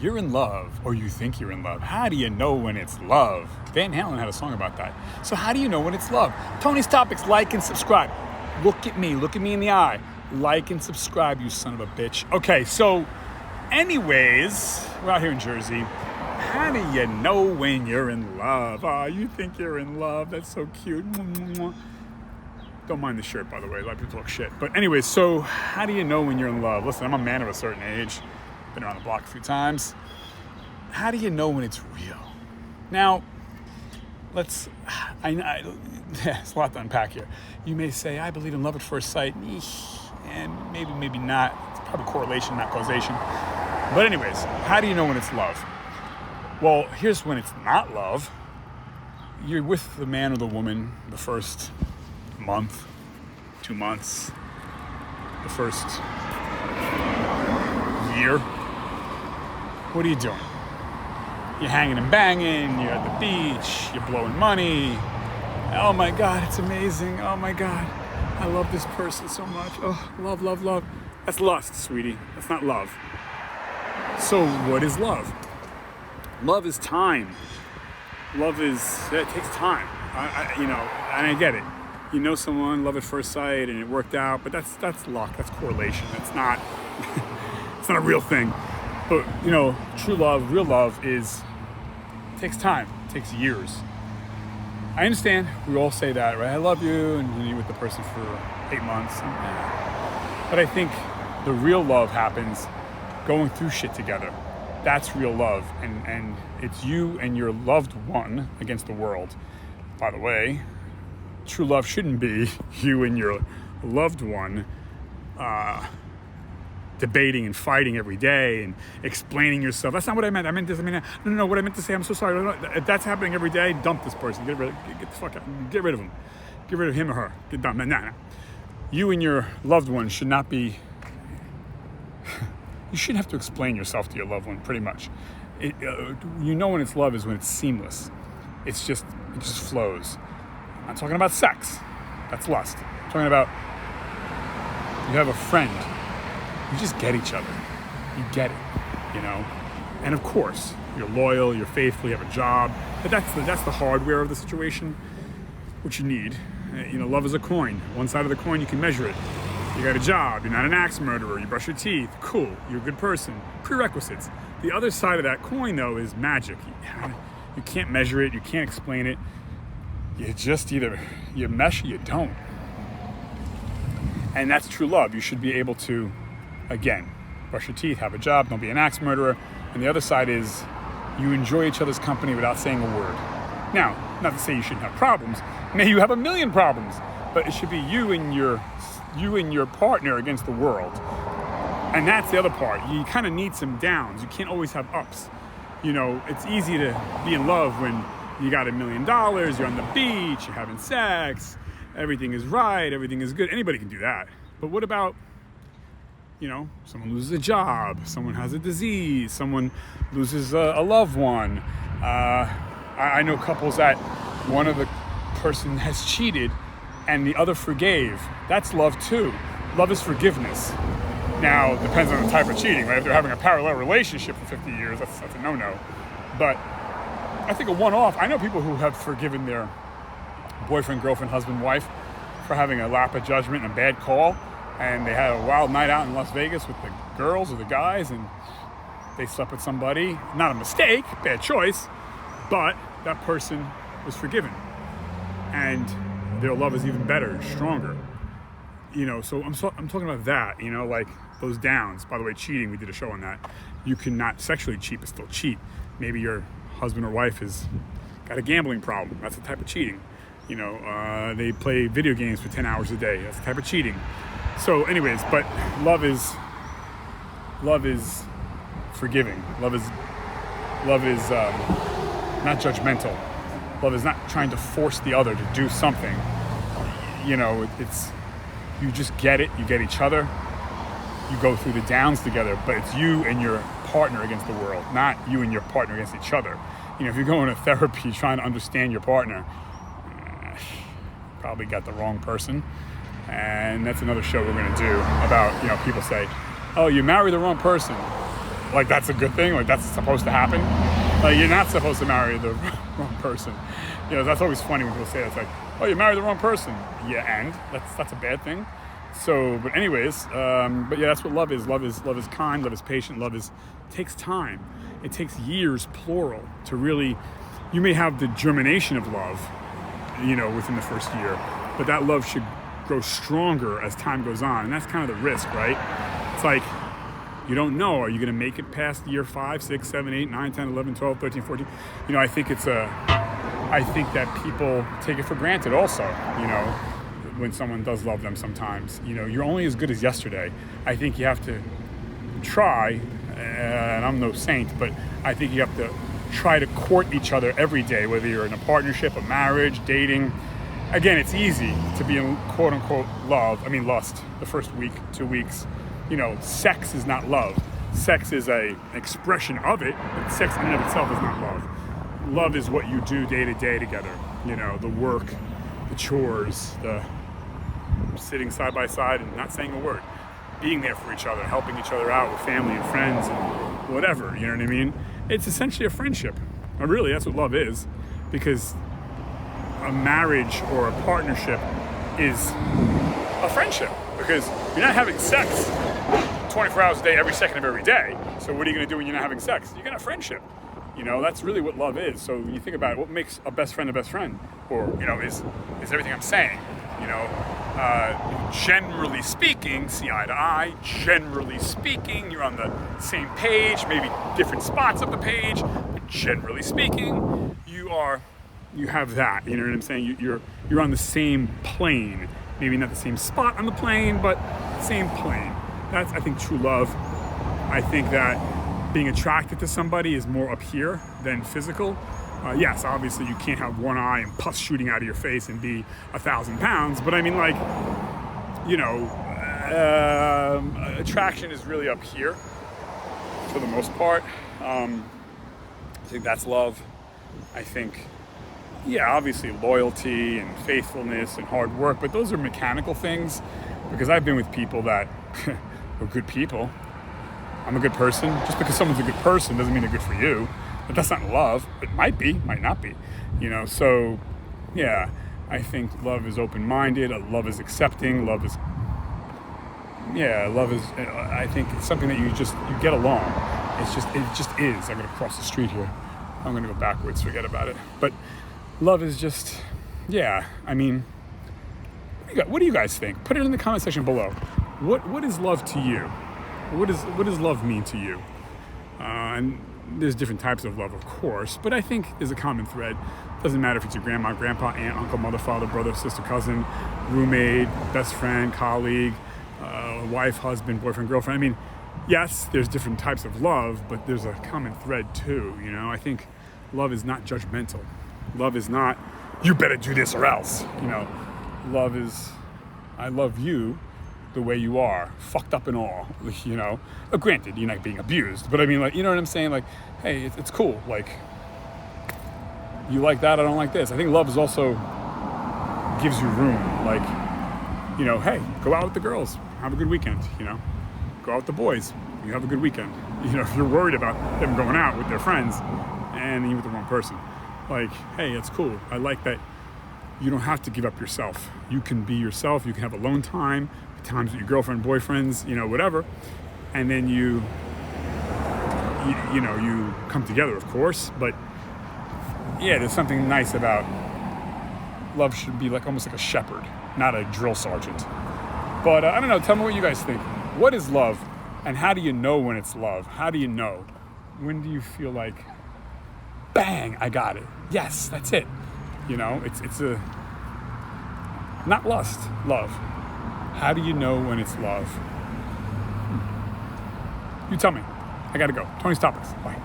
you're in love, or you think you're in love. How do you know when it's love? Van Halen had a song about that. So how do you know when it's love? Tony's Topics, like and subscribe. Look at me in the eye. Like and subscribe, you son of a bitch. Okay, so anyways, we're out here in Jersey. How do you know when you're in love? Oh, you think you're in love? That's so cute. Don't mind the shirt, by the way. A lot of people talk shit. But anyways, so how do you know when you're in love? Listen, I'm a man of a certain age. Been around the block a few times. How do you know when it's real? Now, there's a lot to unpack here. You may say, I believe in love at first sight. And maybe not. It's probably correlation, not causation. But anyways, how do you know when it's love? Well, here's when it's not love. You're with the man or the woman the first month, 2 months, the first year. What are you doing? You're hanging and banging, you're at the beach, you're blowing money. Oh my God, it's amazing. Oh my God, I love this person so much. Oh, love, love, love. That's lust, sweetie. That's not love. So what is love? Love is time. It takes time. And I get it. You know someone, love at first sight, and it worked out, but that's luck, that's correlation. It's not it's not a real thing. But true love, real love takes time, it takes years. I understand, we all say that, right? I love you, and you're with the person for 8 months. But I think the real love happens going through shit together. That's real love, and it's you and your loved one against the world. By the way, true love shouldn't be you and your loved one debating and fighting every day and explaining yourself. That's not what I meant. I meant this. No. What I meant to say. I'm so sorry. If that's happening every day, dump this person. Get the fuck out. Get rid of him. Get rid of him or her. Get done. No. You and your loved one should not be. You shouldn't have to explain yourself to your loved one. Pretty much. When it's love is when it's seamless. It just flows. I'm talking about sex. That's lust. I'm talking about you have a friend. You just get each other. You get it, And of course, you're loyal, you're faithful, you have a job. But that's the hardware of the situation, what you need. Love is a coin. One side of the coin, you can measure it. You got a job, you're not an axe murderer, you brush your teeth, cool, you're a good person. Prerequisites. The other side of that coin, though, is magic. You can't measure it, you can't explain it. You just either you mesh or you don't. And that's true love. You should be able to, again, brush your teeth, have a job, don't be an axe murderer. And the other side is you enjoy each other's company without saying a word. Now, not to say you shouldn't have problems. Maybe you have a million problems, but it should be you and your partner against the world. And that's the other part. You kind of need some downs. You can't always have ups. It's easy to be in love when you got $1 million, you're on the beach, you're having sex, everything is right, everything is good. Anybody can do that. But what about, someone loses a job, someone has a disease, someone loses a loved one. I know couples that one of the person has cheated and the other forgave. That's love too. Love is forgiveness. Now, it depends on the type of cheating, right? If they're having a parallel relationship for 50 years, that's a no-no. But I think a one-off, I know people who have forgiven their boyfriend, girlfriend, husband, wife for having a lap of judgment and a bad call, and they had a wild night out in Las Vegas with the girls or the guys, and they slept with somebody. Not a mistake, bad choice, but that person was forgiven. And their love is even better, stronger. So I'm talking about that, like those downs. By the way, cheating, we did a show on that. You cannot sexually cheat, but still cheat. Maybe your husband or wife has got a gambling problem. That's the type of cheating. They play video games for 10 hours a day. That's the type of cheating. So anyways, but love is forgiving. Love is not judgmental. Love is not trying to force the other to do something. It's you just get it. You get each other. You go through the downs together, but it's you and your partner against the world, not you and your partner against each other. If you're going to therapy trying to understand your partner, probably got the wrong person. And that's another show we're going to do about, people say, oh, you married the wrong person. like that's a good thing, like that's supposed to happen. Like you're not supposed to marry the wrong person. That's always funny when people say that. It's like, oh, you married the wrong person. Yeah, and that's a bad thing. So, but anyways, but yeah, that's what love is. Love is kind, love is patient, takes time. It takes years, plural, to really, you may have the germination of love, within the first year, but that love should grow stronger as time goes on. And that's kind of the risk, right? It's like, you don't know, are you going to make it past year 5, 6, 7, 8, 9, 10, 11, 12, 13, 14? I think I think that people take it for granted also, when someone does love them sometimes. You're only as good as yesterday. I think you have to try, and I'm no saint, but I think you have to try to court each other every day, whether you're in a partnership, a marriage, dating. Again, it's easy to be in quote unquote lust, the first week, 2 weeks. Sex is not love. Sex is an expression of it, but sex in and of itself is not love. Love is what you do day to day together. The work, the chores, the sitting side by side and not saying a word, being there for each other, helping each other out with family and friends and whatever, you know what I mean? It's essentially a friendship. And really, that's what love is, because a marriage or a partnership is a friendship, because you're not having sex 24 hours a day, every second of every day. So what are you going to do when you're not having sex? You're going to have friendship. That's really what love is. So when you think about it, what makes a best friend a best friend? Or, is everything I'm saying. Generally speaking, see eye to eye. Generally speaking, you're on the same page, maybe different spots of the page, but generally speaking, you have that. You know what I'm saying? You're on the same plane. Maybe not the same spot on the plane, but same plane. That's, I think, true love. I think that being attracted to somebody is more up here than physical. Yes, obviously you can't have one eye and pus shooting out of your face and be 1,000 pounds, but I mean, like, attraction is really up here for the most part. I think that's love. I think, yeah, obviously loyalty and faithfulness and hard work, but those are mechanical things, because I've been with people that are good people. I'm a good person. Just because someone's a good person doesn't mean they're good for you. But that's not love. It might be, might not be. So yeah, I think love is open-minded. Love is accepting. Love is, I think it's something that you get along. It just is. I'm going to cross the street here. I'm going to go backwards, forget about it. But love is just, yeah, I mean, what do you guys think? Put it in the comment section below. What is love to you? What does love mean to you? And there's different types of love, of course, but I think there's a common thread. Doesn't matter if it's your grandma, grandpa, aunt, uncle, mother, father, brother, sister, cousin, roommate, best friend, colleague, wife, husband, boyfriend, girlfriend. I mean, yes, there's different types of love, but there's a common thread too, I think love is not judgmental. Love is not, you better do this or else, Love is, I love you the way you are, fucked up and all, Granted, you're not being abused, but I mean, like, you know what I'm saying? Like, hey, it's cool. Like, you like that, I don't like this. I think love is also gives you room. Like, hey, go out with the girls, have a good weekend, Go out with the boys, you have a good weekend. If you're worried about them going out with their friends and you're with the wrong person, like, hey, it's cool. I like that you don't have to give up yourself. You can be yourself, you can have alone time, times with your girlfriend, boyfriends, whatever, and then you come together, of course. But yeah, there's something nice about love. Should be like almost like a shepherd, not a drill sergeant. But I don't know, tell me what you guys think. What is love, and how do you know when it's love? How do you know? When do you feel like, bang, I got it, yes, that's it? It's a not lust, love. How do you know when it's love? You tell me. I gotta go. Tony's Topics. Bye.